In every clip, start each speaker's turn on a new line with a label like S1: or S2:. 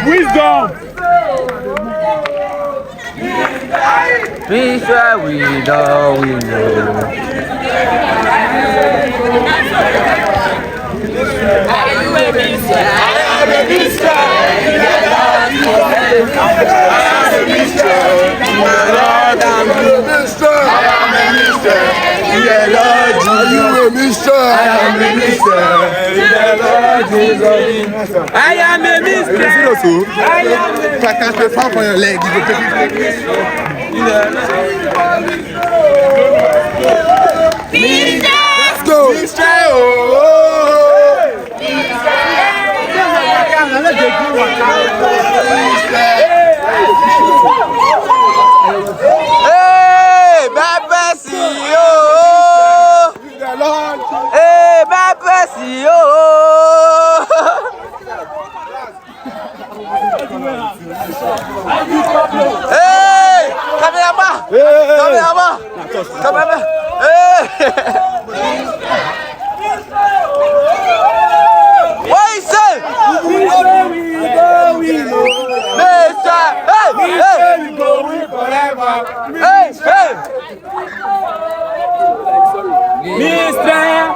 S1: Wisdom.
S2: Minstrel, we know.
S1: I am a Minstrel.
S3: I can't put far on your leg. Let's go.
S2: Hey, Baba CEO. Hey, Baba CEO. Hey, come here. Hey. What is it? Hey.
S1: Minstrel.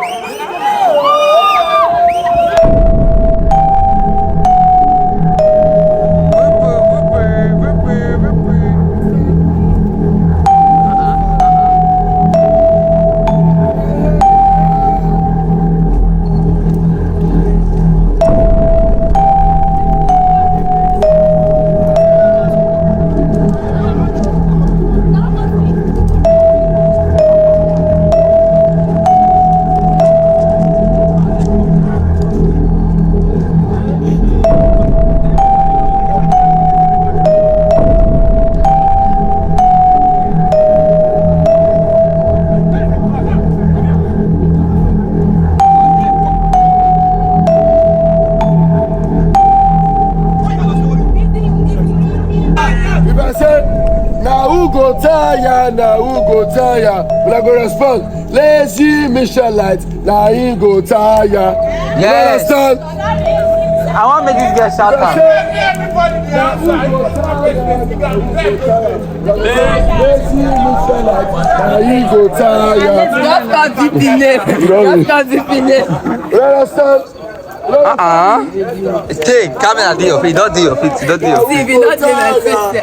S3: Now who go tire? When I go respond, lazy Michelite. Now he go tire. You understand?
S2: I want to make this girl shout out.
S3: Lazy Michelite. Now he go tire.
S4: That's not deep in it. That's not deep in it.
S3: You understand?
S2: Take camera do your feet, don't do your feet, don't do your feet.
S4: See, if you're not in my face,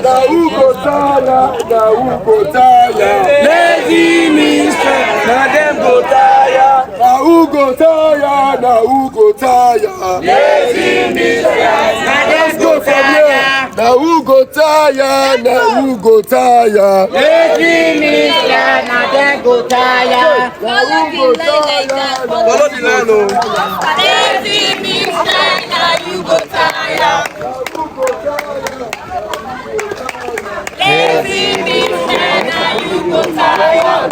S3: Now who go tire? Now who go tire?
S1: Lazy Minstrel. Now them go tire.
S3: Now who go tire? Now who go tire?
S1: Lazy Minstrel. Now them go tire.
S3: Now who go tire? Now who go tire?
S1: Lazy Minstrel. Now them go tire.
S3: Now who go tire?
S1: Follow the line, oh.
S5: Lazy Minstrel. Now you go tire. Lazy Minstrel. Now you go tire.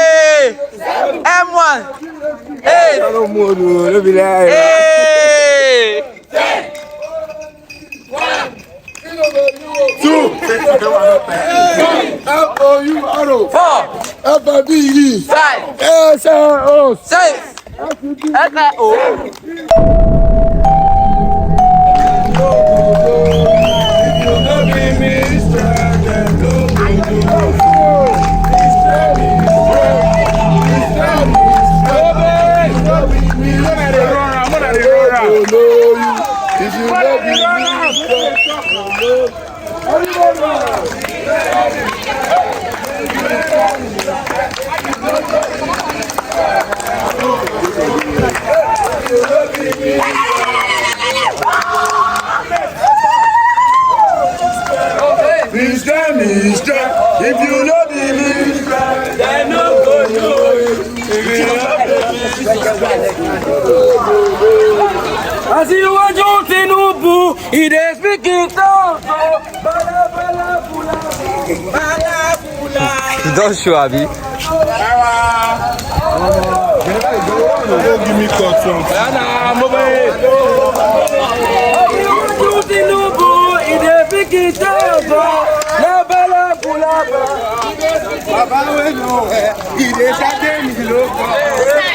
S2: Hey, M1. Hey, hey. Six.
S3: Minstrel, if you know the Minstrel, then no go know it.
S1: As you want to Troupe, it is speaking tongues.
S2: You don't show, Abi.
S3: Don't give me cut from. Baba we know, he dey shake me loco.